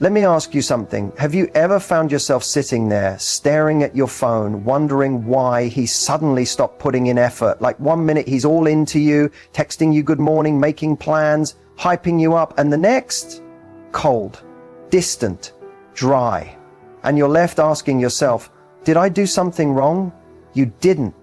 Let me ask you something. Have you ever found yourself sitting there, staring at your phone, wondering why he suddenly stopped putting in effort? Like 1 minute he's all into you, texting you good morning, making plans, hyping you up, and the next, cold, distant, dry. And you're left asking yourself, did I do something wrong? You didn't.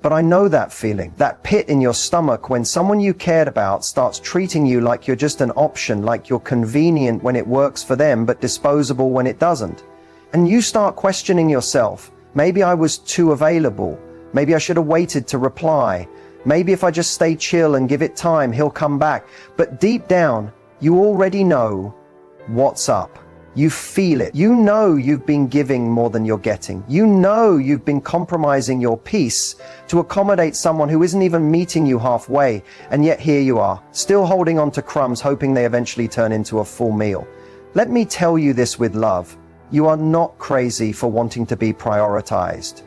But I know that feeling, that pit in your stomach when someone you cared about starts treating you like you're just an option, like you're convenient when it works for them, but disposable when it doesn't. And you start questioning yourself. Maybe I was too available. Maybe I should have waited to reply. Maybe if I just stay chill and give it time, he'll come back. But deep down, you already know what's up. You feel it. You know you've been giving more than you're getting. You know you've been compromising your peace to accommodate someone who isn't even meeting you halfway. And yet here you are, still holding on to crumbs, hoping they eventually turn into a full meal. Let me tell you this with love. You are not crazy for wanting to be prioritized.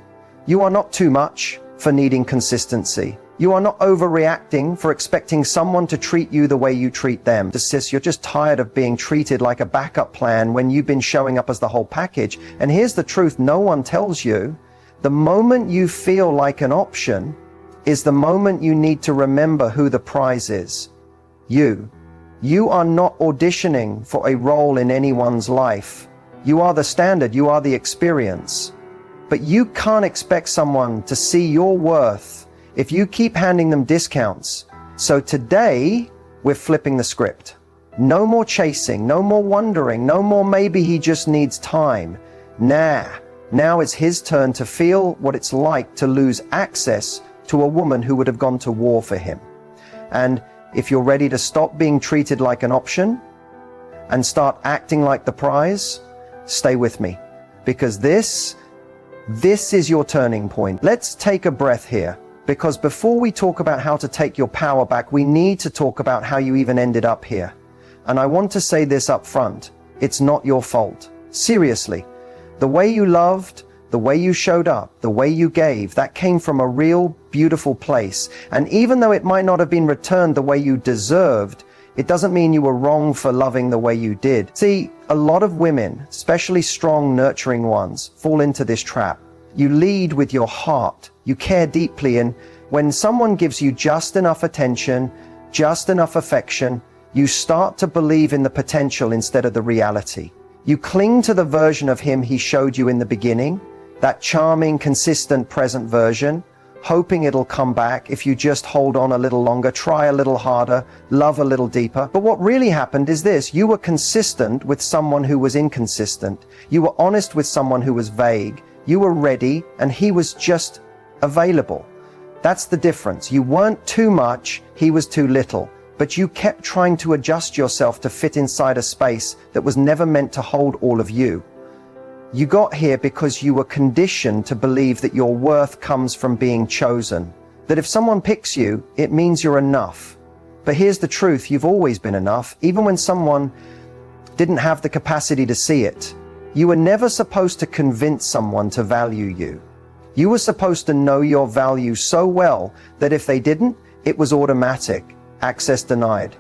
You are not too much for needing consistency. You are not overreacting for expecting someone to treat you the way you treat them. Sis, you're just tired of being treated like a backup plan when you've been showing up as the whole package. And here's the truth no one tells you. The moment you feel like an option is the moment you need to remember who the prize is. You. You are not auditioning for a role in anyone's life. You are the standard. You are the experience. But you can't expect someone to see your worth if you keep handing them discounts. So today, we're flipping the script. No more chasing, no more wondering, no more maybe he just needs time. Nah, now it's his turn to feel what it's like to lose access to a woman who would have gone to war for him. And if you're ready to stop being treated like an option and start acting like the prize, stay with me. Because this is your turning point. Let's take a breath here. Because before we talk about how to take your power back, we need to talk about how you even ended up here. And I want to say this up front. It's not your fault. Seriously. The way you loved, the way you showed up, the way you gave, that came from a real, beautiful place. And even though it might not have been returned the way you deserved, it doesn't mean you were wrong for loving the way you did. See, a lot of women, especially strong, nurturing ones, fall into this trap. You lead with your heart. You care deeply, and when someone gives you just enough attention, just enough affection, you start to believe in the potential instead of the reality. You cling to the version of him he showed you in the beginning, that charming, consistent, present version, hoping it'll come back if you just hold on a little longer, try a little harder, love a little deeper. But what really happened is this: you were consistent with someone who was inconsistent. You were honest with someone who was vague. You were ready, and he was just available. That's the difference. You weren't too much, he was too little. But you kept trying to adjust yourself to fit inside a space that was never meant to hold all of you. You got here because you were conditioned to believe that your worth comes from being chosen. That if someone picks you, it means you're enough. But here's the truth: you've always been enough, even when someone didn't have the capacity to see it. You were never supposed to convince someone to value you. You were supposed to know your value so well that if they didn't, it was automatic, access denied.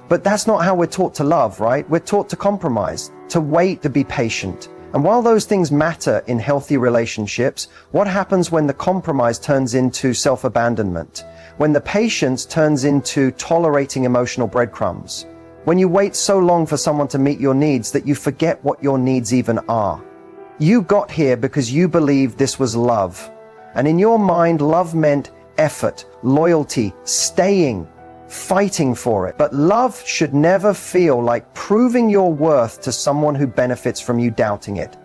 But that's not how we're taught to love, right? We're taught to compromise, to wait, to be patient. And while those things matter in healthy relationships, what happens when the compromise turns into self-abandonment? When the patience turns into tolerating emotional breadcrumbs? When you wait so long for someone to meet your needs that you forget what your needs even are? You got here because you believed this was love. And in your mind, love meant effort, loyalty, staying, fighting for it. But love should never feel like proving your worth to someone who benefits from you doubting it.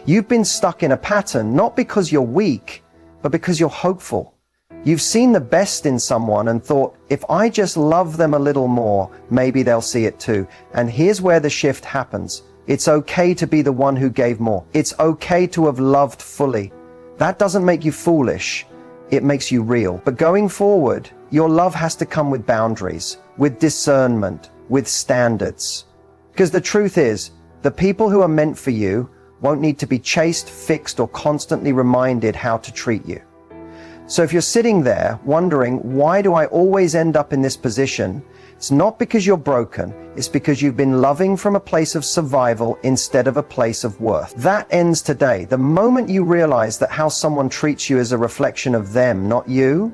You've been stuck in a pattern, not because you're weak, but because you're hopeful. You've seen the best in someone and thought, if I just love them a little more, maybe they'll see it too. And here's where the shift happens. It's okay to be the one who gave more. It's okay to have loved fully. That doesn't make you foolish. It makes you real. But going forward, your love has to come with boundaries, with discernment, with standards. Because the truth is, the people who are meant for you won't need to be chased, fixed, or constantly reminded how to treat you. So if you're sitting there wondering, why do I always end up in this position? It's not because you're broken, it's because you've been loving from a place of survival instead of a place of worth. That ends today. The moment you realize that how someone treats you is a reflection of them, not you,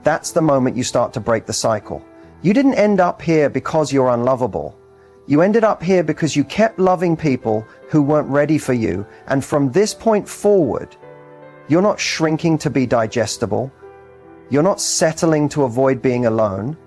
that's the moment you start to break the cycle. You didn't end up here because you're unlovable. You ended up here because you kept loving people who weren't ready for you, and from this point forward, you're not shrinking to be digestible. You're not settling to avoid being alone.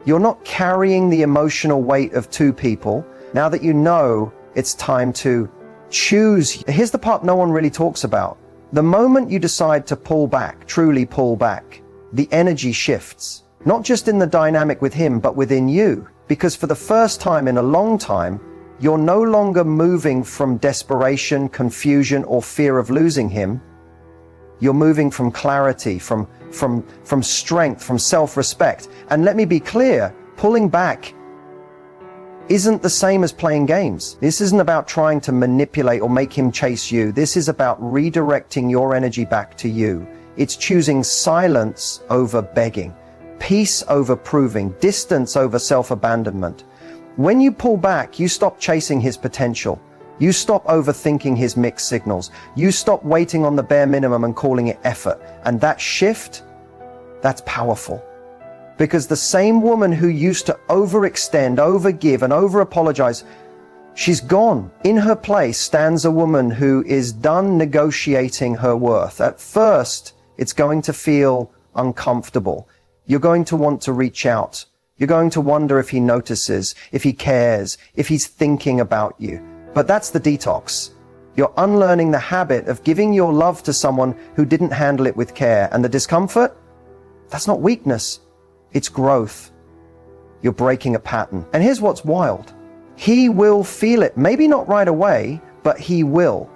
You're not carrying the emotional weight of two people. Now that you know it's time to choose. Here's the part no one really talks about. The moment you decide to pull back, truly pull back, the energy shifts. Not just in the dynamic with him, but within you. Because for the first time in a long time, you're no longer moving from desperation, confusion, or fear of losing him. You're moving from clarity, from strength, from self-respect. And let me be clear, pulling back isn't the same as playing games. This isn't about trying to manipulate or make him chase you. This is about redirecting your energy back to you. It's choosing silence over begging, peace over proving, distance over self-abandonment. When you pull back, you stop chasing his potential. You stop overthinking his mixed signals. You stop waiting on the bare minimum and calling it effort. And that shift, that's powerful. Because the same woman who used to overextend, overgive, and over-apologize, she's gone. In her place stands a woman who is done negotiating her worth. At first, it's going to feel uncomfortable. You're going to want to reach out. You're going to wonder if he notices, if he cares, if he's thinking about you. But that's the detox. You're unlearning the habit of giving your love to someone who didn't handle it with care. And the discomfort? That's not weakness. It's growth. You're breaking a pattern. And here's what's wild. He will feel it. Maybe not right away, but he will.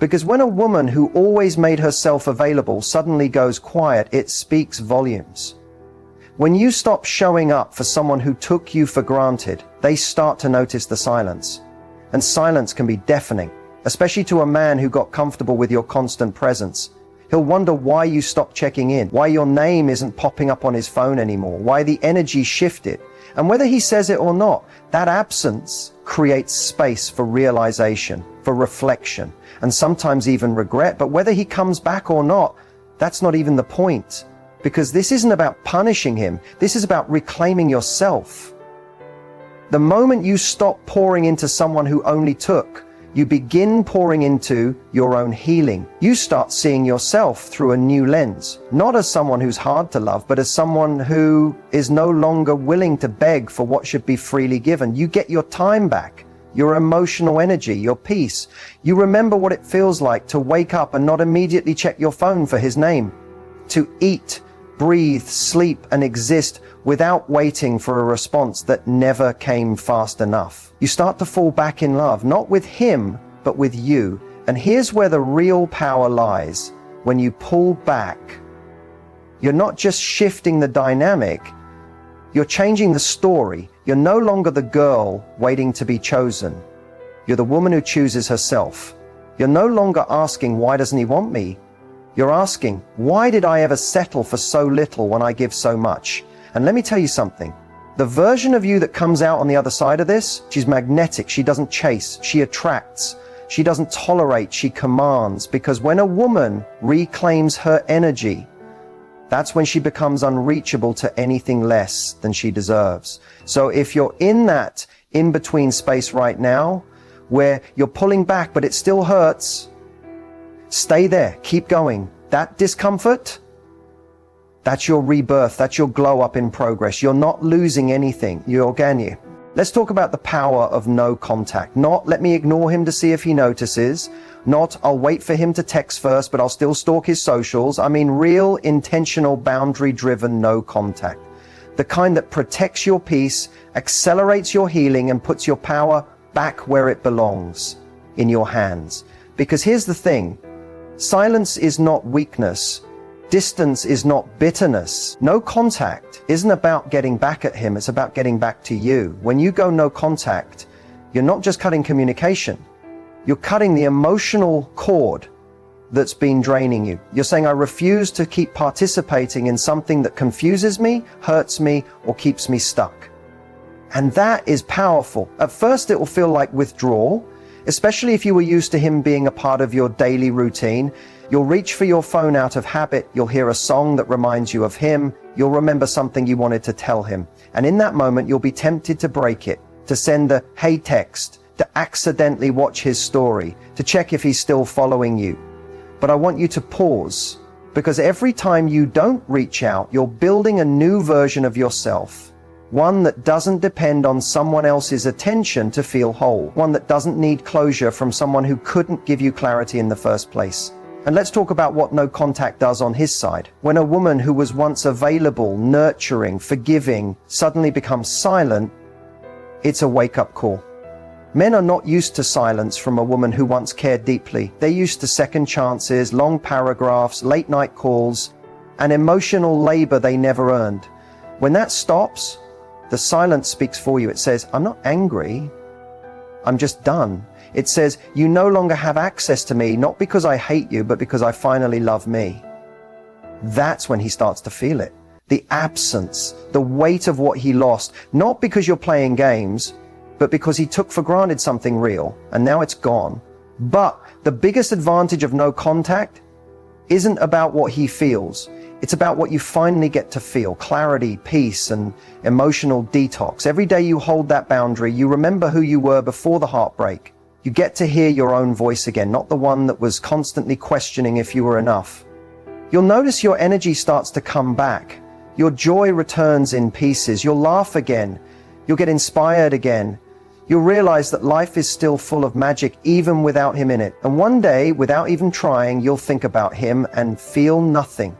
Because when a woman who always made herself available suddenly goes quiet, it speaks volumes. When you stop showing up for someone who took you for granted, they start to notice the silence. And silence can be deafening, especially to a man who got comfortable with your constant presence. He'll wonder why you stopped checking in, why your name isn't popping up on his phone anymore, why the energy shifted. And whether he says it or not, that absence creates space for realization, for reflection, and sometimes even regret. But whether he comes back or not, that's not even the point. Because this isn't about punishing him. This is about reclaiming yourself. The moment you stop pouring into someone who only took, you begin pouring into your own healing. You start seeing yourself through a new lens, not as someone who's hard to love, but as someone who is no longer willing to beg for what should be freely given. You get your time back, your emotional energy, your peace. You remember what it feels like to wake up and not immediately check your phone for his name, to eat, breathe, sleep, and exist without waiting for a response that never came fast enough. You start to fall back in love, not with him, but with you. And here's where the real power lies. When you pull back, you're not just shifting the dynamic, you're changing the story. You're no longer the girl waiting to be chosen. You're the woman who chooses herself. You're no longer asking, why doesn't he want me? You're asking, why did I ever settle for so little when I give so much? And let me tell you something. The version of you that comes out on the other side of this, she's magnetic. She doesn't chase. She attracts. She doesn't tolerate. She commands. Because when a woman reclaims her energy, that's when she becomes unreachable to anything less than she deserves. So if you're in that in-between space right now, where you're pulling back but it still hurts, stay there. Keep going. That discomfort, that's your rebirth. That's your glow up in progress. You're not losing anything. You're gaining. Let's talk about the power of no contact. Not let me ignore him to see if he notices. Not I'll wait for him to text first, but I'll still stalk his socials. I mean real, intentional, boundary-driven no contact. The kind that protects your peace, accelerates your healing, and puts your power back where it belongs, in your hands. Because here's the thing. Silence is not weakness. Distance is not bitterness. No contact isn't about getting back at him, it's about getting back to you. When you go no contact, you're not just cutting communication, you're cutting the emotional cord that's been draining you. You're saying, I refuse to keep participating in something that confuses me, hurts me, or keeps me stuck. And that is powerful. At first, it will feel like withdrawal, especially if you were used to him being a part of your daily routine. You'll reach for your phone out of habit. You'll hear a song that reminds you of him. You'll remember something you wanted to tell him. And in that moment, you'll be tempted to break it, to send the hey text, to accidentally watch his story, to check if he's still following you. But I want you to pause, because every time you don't reach out, you're building a new version of yourself. One that doesn't depend on someone else's attention to feel whole. One that doesn't need closure from someone who couldn't give you clarity in the first place. And let's talk about what no contact does on his side. When a woman who was once available, nurturing, forgiving, suddenly becomes silent, it's a wake-up call. Men are not used to silence from a woman who once cared deeply. They're used to second chances, long paragraphs, late-night calls, and emotional labor they never earned. When that stops, the silence speaks for you. It says, I'm not angry, I'm just done. It says, you no longer have access to me, not because I hate you, but because I finally love me. That's when he starts to feel it. The absence, the weight of what he lost, not because you're playing games, but because he took for granted something real, and now it's gone. But the biggest advantage of no contact isn't about what he feels. It's about what you finally get to feel, clarity, peace, and emotional detox. Every day you hold that boundary, you remember who you were before the heartbreak. You get to hear your own voice again, not the one that was constantly questioning if you were enough. You'll notice your energy starts to come back. Your joy returns in pieces. You'll laugh again. You'll get inspired again. You'll realize that life is still full of magic even without him in it. And one day, without even trying, you'll think about him and feel nothing.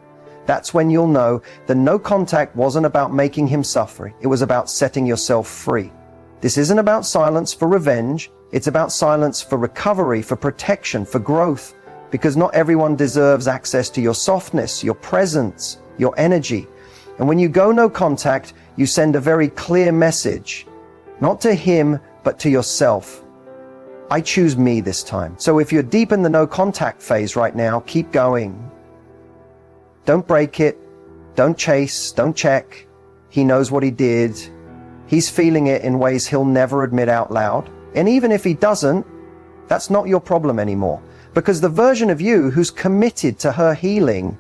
That's when you'll know that no contact wasn't about making him suffer. It was about setting yourself free. This isn't about silence for revenge. It's about silence for recovery, for protection, for growth. Because not everyone deserves access to your softness, your presence, your energy. And when you go no contact, you send a very clear message. Not to him, but to yourself. I choose me this time. So if you're deep in the no contact phase right now, keep going. Don't break it. Don't chase. Don't check. He knows what he did. He's feeling it in ways he'll never admit out loud. And even if he doesn't, that's not your problem anymore. Because the version of you who's committed to her healing,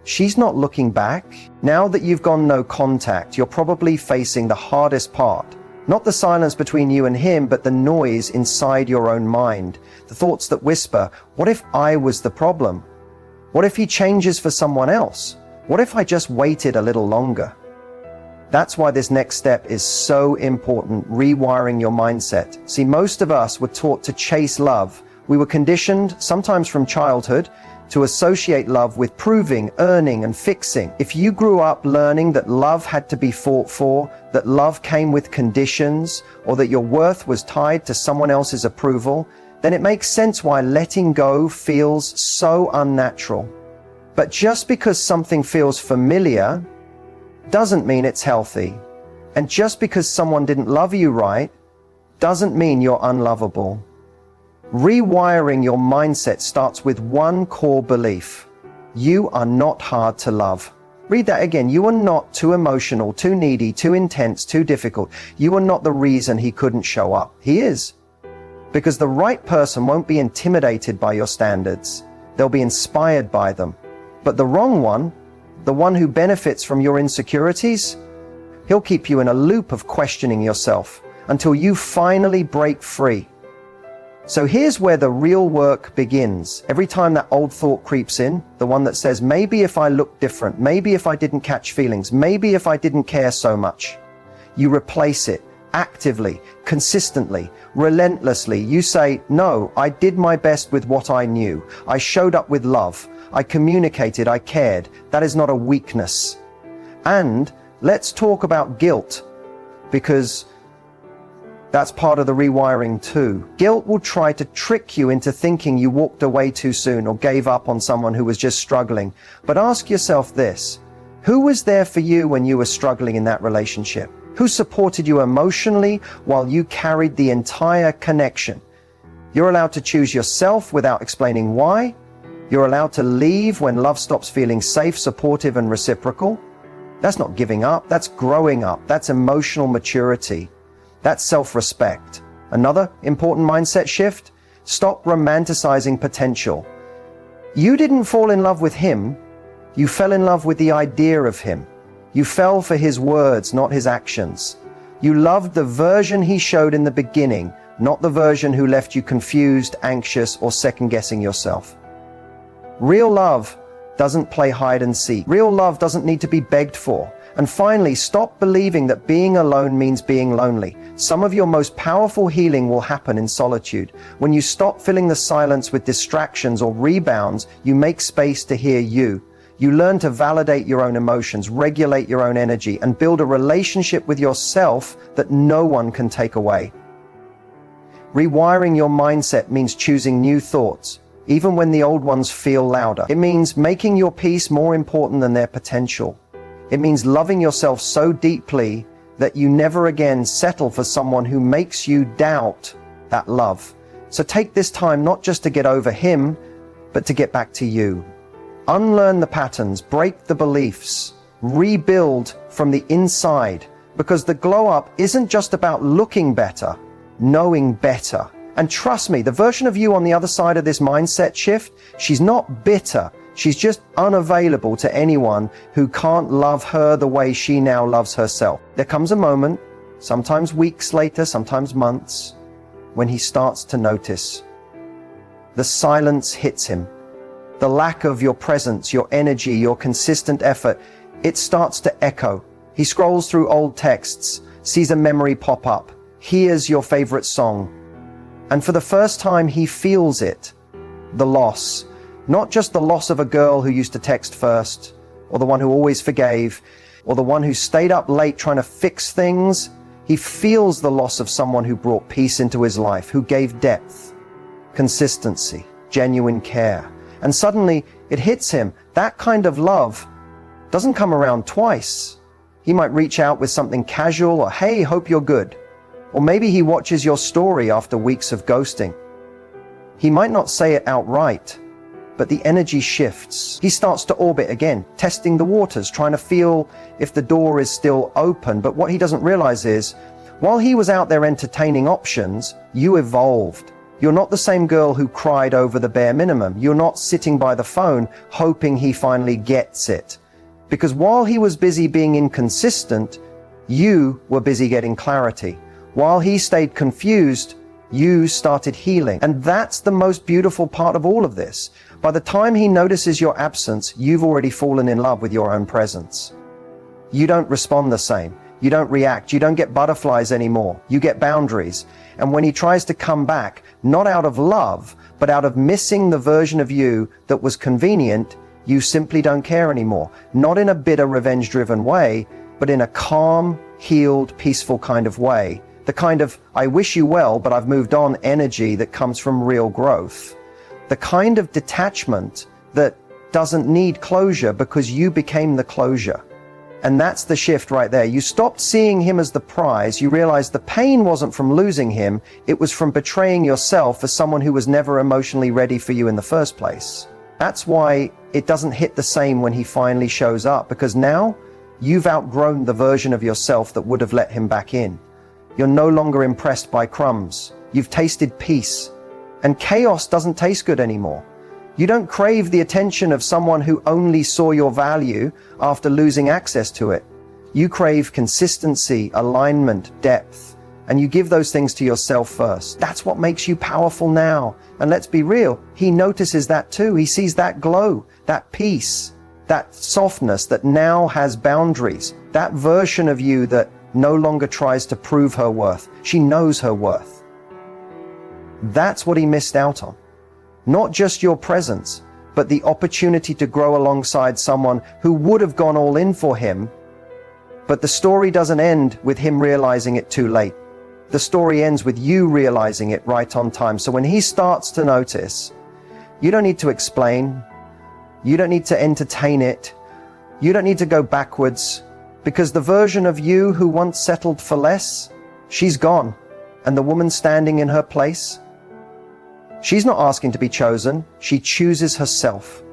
she's not looking back. Now that you've gone no contact, you're probably facing the hardest part. Not the silence between you and him, but the noise inside your own mind. The thoughts that whisper, what if I was the problem? What if he changes for someone else? What if I just waited a little longer? That's why this next step is so important, rewiring your mindset. See, most of us were taught to chase love. We were conditioned, sometimes from childhood, to associate love with proving, earning, and fixing. If you grew up learning that love had to be fought for, that love came with conditions, or that your worth was tied to someone else's approval, then it makes sense why letting go feels so unnatural. But just because something feels familiar doesn't mean it's healthy. And just because someone didn't love you right doesn't mean you're unlovable. Rewiring your mindset starts with one core belief. You are not hard to love. Read that again. You are not too emotional, too needy, too intense, too difficult. You are not the reason he couldn't show up. He is. Because the right person won't be intimidated by your standards. They'll be inspired by them. But the wrong one, the one who benefits from your insecurities, he'll keep you in a loop of questioning yourself until you finally break free. So here's where the real work begins. Every time that old thought creeps in, the one that says, maybe if I looked different, maybe if I didn't catch feelings, maybe if I didn't care so much, you replace it actively, consistently, relentlessly. You say, no, I did my best with what I knew. I showed up with love. I communicated, I cared. That is not a weakness. And let's talk about guilt, because that's part of the rewiring too. Guilt will try to trick you into thinking you walked away too soon or gave up on someone who was just struggling. But ask yourself this: who was there for you when you were struggling in that relationship? Who supported you emotionally while you carried the entire connection? You're allowed to choose yourself without explaining why. You're allowed to leave when love stops feeling safe, supportive, and reciprocal. That's not giving up, that's growing up, that's emotional maturity. That's self-respect. Another important mindset shift: stop romanticizing potential. You didn't fall in love with him, you fell in love with the idea of him. You fell for his words, not his actions. You loved the version he showed in the beginning, not the version who left you confused, anxious, or second-guessing yourself. Real love doesn't play hide and seek. Real love doesn't need to be begged for. And finally, stop believing that being alone means being lonely. Some of your most powerful healing will happen in solitude. When you stop filling the silence with distractions or rebounds, you make space to hear you. You learn to validate your own emotions, regulate your own energy, and build a relationship with yourself that no one can take away. Rewiring your mindset means choosing new thoughts, even when the old ones feel louder. It means making your peace more important than their potential. It means loving yourself so deeply that you never again settle for someone who makes you doubt that love. So take this time not just to get over him, but to get back to you. Unlearn the patterns, break the beliefs, rebuild from the inside, because the glow up isn't just about looking better, knowing better. And trust me, the version of you on the other side of this mindset shift, she's not bitter. She's just unavailable to anyone who can't love her the way she now loves herself. There comes a moment, sometimes weeks later, sometimes months, when he starts to notice. The silence hits him. The lack of your presence, your energy, your consistent effort, it starts to echo. He scrolls through old texts, sees a memory pop up, hears your favorite song. And for the first time, he feels it. The loss. Not just the loss of a girl who used to text first, or the one who always forgave, or the one who stayed up late trying to fix things. He feels the loss of someone who brought peace into his life, who gave depth, consistency, genuine care. And suddenly it hits him. That kind of love doesn't come around twice. He might reach out with something casual, or hey, hope you're good. Or maybe he watches your story after weeks of ghosting. He might not say it outright, but the energy shifts. He starts to orbit again, testing the waters, trying to feel if the door is still open. But what he doesn't realize is, while he was out there entertaining options, you evolved. You're not the same girl who cried over the bare minimum. You're not sitting by the phone hoping he finally gets it. Because while he was busy being inconsistent, you were busy getting clarity. While he stayed confused, you started healing. And that's the most beautiful part of all of this. By the time he notices your absence, you've already fallen in love with your own presence. You don't respond the same. You don't react. You don't get butterflies anymore. You get boundaries. And when he tries to come back, not out of love, but out of missing the version of you that was convenient, you simply don't care anymore. Not in a bitter, revenge-driven way, but in a calm, healed, peaceful kind of way. The kind of, I wish you well, but I've moved on energy that comes from real growth. The kind of detachment that doesn't need closure because you became the closure. And that's the shift right there. You stopped seeing him as the prize. You realized the pain wasn't from losing him. It was from betraying yourself as someone who was never emotionally ready for you in the first place. That's why it doesn't hit the same when he finally shows up, because now you've outgrown the version of yourself that would have let him back in. You're no longer impressed by crumbs. You've tasted peace. And chaos doesn't taste good anymore. You don't crave the attention of someone who only saw your value after losing access to it. You crave consistency, alignment, depth, and you give those things to yourself first. That's what makes you powerful now. And let's be real, he notices that too. He sees that glow, that peace, that softness that now has boundaries, that version of you that no longer tries to prove her worth. She knows her worth. That's what he missed out on. Not just your presence, but the opportunity to grow alongside someone who would have gone all in for him. But the story doesn't end with him realizing it too late. The story ends with you realizing it right on time. So when he starts to notice, you don't need to explain. You don't need to entertain it. You don't need to go backwards, because the version of you who once settled for less, she's gone. And the woman standing in her place, she's not asking to be chosen. She chooses herself.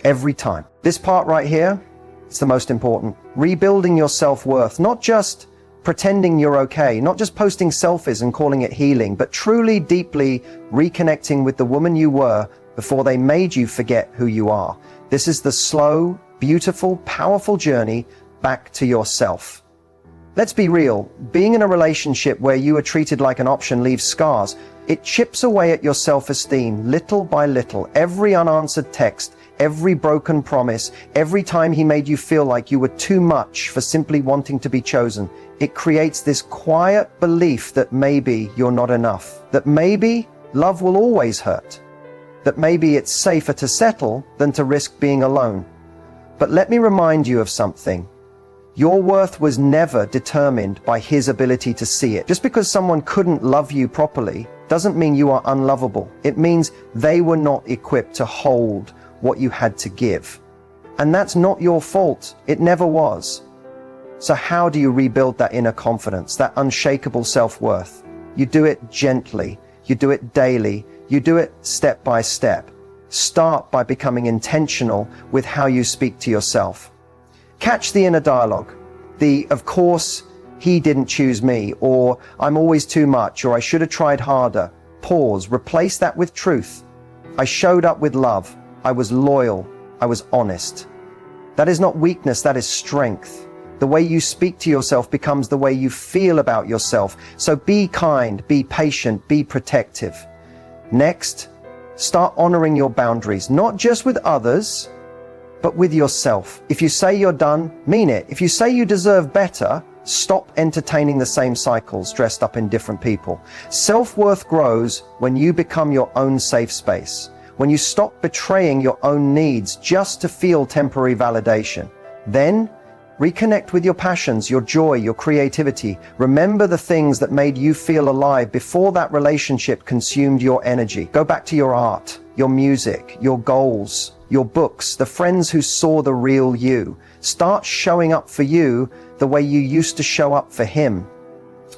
Every time. This part right here, it's the most important. Rebuilding your self-worth, not just pretending you're okay, not just posting selfies and calling it healing, but truly, deeply reconnecting with the woman you were before they made you forget who you are. This is the slow, beautiful, powerful journey back to yourself. Let's be real, being in a relationship where you are treated like an option leaves scars. It chips away at your self-esteem little by little. Every unanswered text, every broken promise, every time he made you feel like you were too much for simply wanting to be chosen. It creates this quiet belief that maybe you're not enough, that maybe love will always hurt, that maybe it's safer to settle than to risk being alone. But let me remind you of something. Your worth was never determined by his ability to see it. Just because someone couldn't love you properly doesn't mean you are unlovable. It means they were not equipped to hold what you had to give. And that's not your fault. It never was. So how do you rebuild that inner confidence, that unshakable self-worth? You do it gently. You do it daily. You do it step by step. Start by becoming intentional with how you speak to yourself. Catch the inner dialogue. Of course, he didn't choose me, or I'm always too much, or I should have tried harder. Pause. Replace that with truth. I showed up with love. I was loyal. I was honest. That is not weakness, that is strength. The way you speak to yourself becomes the way you feel about yourself. So be kind, be patient, be protective. Next, start honoring your boundaries, not just with others, but with yourself. If you say you're done, mean it. If you say you deserve better, stop entertaining the same cycles dressed up in different people. Self-worth grows when you become your own safe space, when you stop betraying your own needs just to feel temporary validation. Then, reconnect with your passions, your joy, your creativity. Remember the things that made you feel alive before that relationship consumed your energy. Go back to your art, your music, your goals, your books, the friends who saw the real you. Start showing up for you the way you used to show up for him.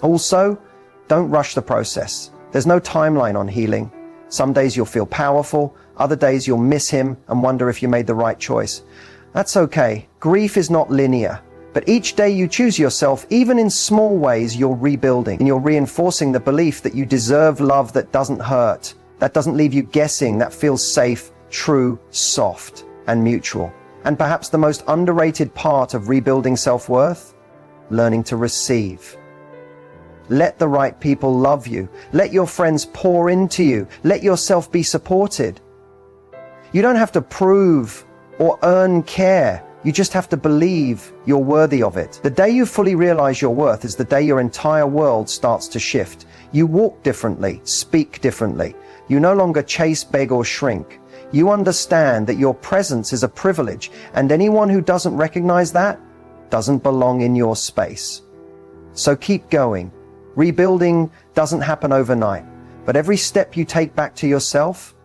Also, don't rush the process. There's no timeline on healing. Some days you'll feel powerful, other days you'll miss him and wonder if you made the right choice. That's okay. Grief is not linear, but each day you choose yourself, even in small ways, you're rebuilding and you're reinforcing the belief that you deserve love that doesn't hurt, that doesn't leave you guessing, that feels safe, true, soft, and mutual. And perhaps the most underrated part of rebuilding self-worth, learning to receive. Let the right people love you. Let your friends pour into you. Let yourself be supported. You don't have to prove or earn care. You just have to believe you're worthy of it. The day you fully realize your worth is the day your entire world starts to shift. You walk differently, speak differently. You no longer chase, beg, or shrink. You understand that your presence is a privilege, and anyone who doesn't recognize that doesn't belong in your space. So keep going. Rebuilding doesn't happen overnight, but every step you take back to yourself,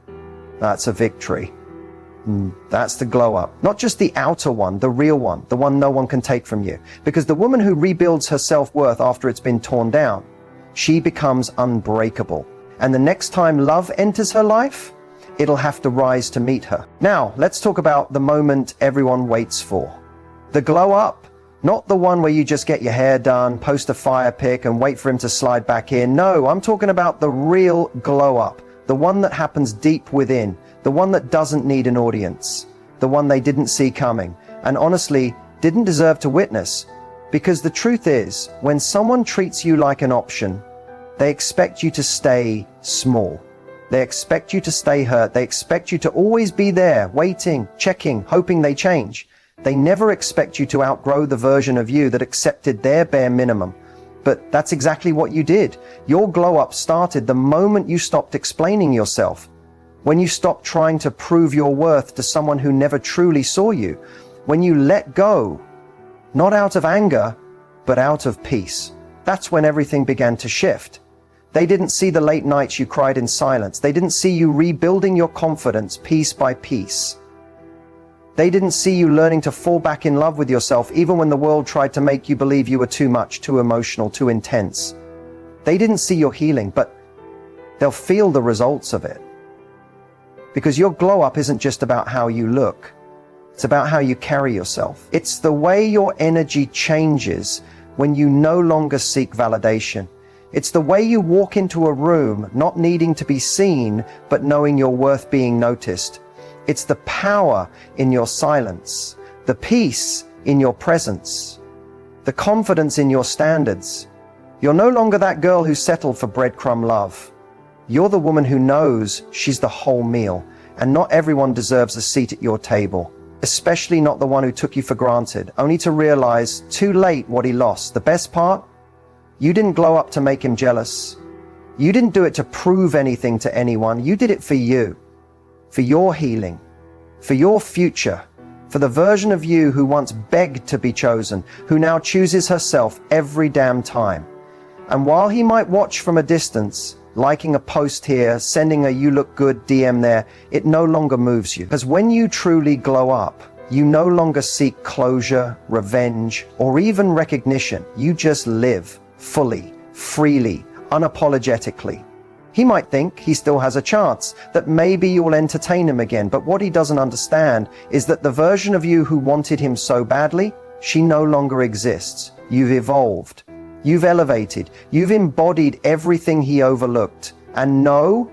that's a victory. That's the glow up. Not just the outer one, the real one, the one no one can take from you. Because the woman who rebuilds her self-worth after it's been torn down, she becomes unbreakable. And the next time love enters her life, it'll have to rise to meet her. Now, let's talk about the moment everyone waits for. The glow up, not the one where you just get your hair done, post a fire pic and wait for him to slide back in. No, I'm talking about the real glow up. The one that happens deep within, the one that doesn't need an audience, the one they didn't see coming, and honestly, didn't deserve to witness. Because the truth is, when someone treats you like an option, they expect you to stay small. They expect you to stay hurt. They expect you to always be there, waiting, checking, hoping they change. They never expect you to outgrow the version of you that accepted their bare minimum. But that's exactly what you did. Your glow up started the moment you stopped explaining yourself. When you stopped trying to prove your worth to someone who never truly saw you. When you let go, not out of anger, but out of peace. That's when everything began to shift. They didn't see the late nights you cried in silence. They didn't see you rebuilding your confidence piece by piece. They didn't see you learning to fall back in love with yourself even when the world tried to make you believe you were too much, too emotional, too intense. They didn't see your healing, but they'll feel the results of it. Because your glow up isn't just about how you look. It's about how you carry yourself. It's the way your energy changes when you no longer seek validation. It's the way you walk into a room not needing to be seen, but knowing you're worth being noticed. It's the power in your silence, the peace in your presence, the confidence in your standards. You're no longer that girl who settled for breadcrumb love. You're the woman who knows she's the whole meal, and not everyone deserves a seat at your table, especially not the one who took you for granted, only to realize too late what he lost. The best part? You didn't glow up to make him jealous. You didn't do it to prove anything to anyone. You did it for you, for your healing, for your future, for the version of you who once begged to be chosen, who now chooses herself every damn time. And while he might watch from a distance, liking a post here, sending a "you look good" DM there, it no longer moves you. Because when you truly glow up, you no longer seek closure, revenge, or even recognition. You just live fully, freely, unapologetically. He might think he still has a chance, that maybe you'll entertain him again, but what he doesn't understand is that the version of you who wanted him so badly, she no longer exists. You've evolved. You've elevated. You've embodied everything he overlooked. And no,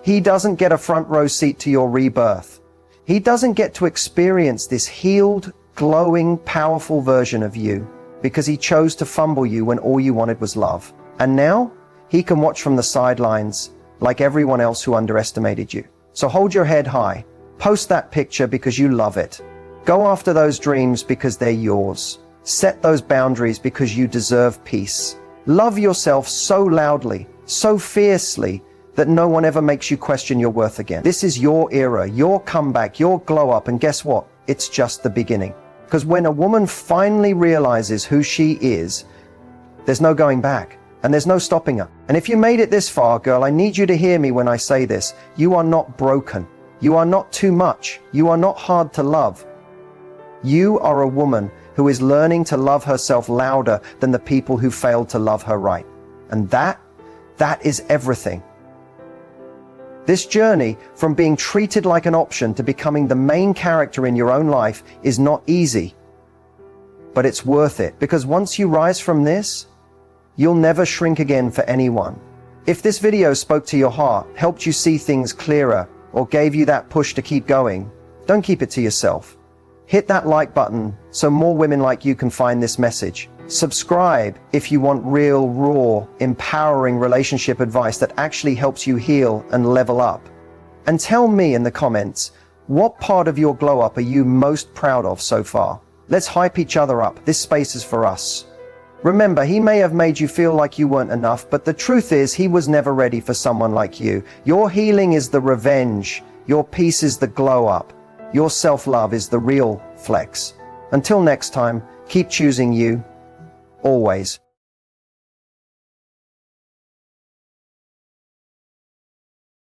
he doesn't get a front row seat to your rebirth. He doesn't get to experience this healed, glowing, powerful version of you because he chose to fumble you when all you wanted was love. And now he can watch from the sidelines like everyone else who underestimated you. So hold your head high. Post that picture because you love it. Go after those dreams because they're yours. Set those boundaries because you deserve peace. Love yourself so loudly, so fiercely, that no one ever makes you question your worth again. This is your era, your comeback, your glow up, and guess what? It's just the beginning. Because when a woman finally realizes who she is, there's no going back, and there's no stopping her. And if you made it this far, girl, I need you to hear me when I say this. You are not broken. You are not too much. You are not hard to love. You are a woman who is learning to love herself louder than the people who failed to love her right. And that is everything. This journey from being treated like an option to becoming the main character in your own life is not easy, but it's worth it, because once you rise from this, you'll never shrink again for anyone. If this video spoke to your heart, helped you see things clearer, or gave you that push to keep going, don't keep it to yourself. Hit that like button so more women like you can find this message. Subscribe if you want real, raw, empowering relationship advice that actually helps you heal and level up. And tell me in the comments, what part of your glow up are you most proud of so far? Let's hype each other up. This space is for us. Remember, he may have made you feel like you weren't enough, but the truth is he was never ready for someone like you. Your healing is the revenge. Your peace is the glow up. Your self-love is the real flex. Until next time, keep choosing you, always.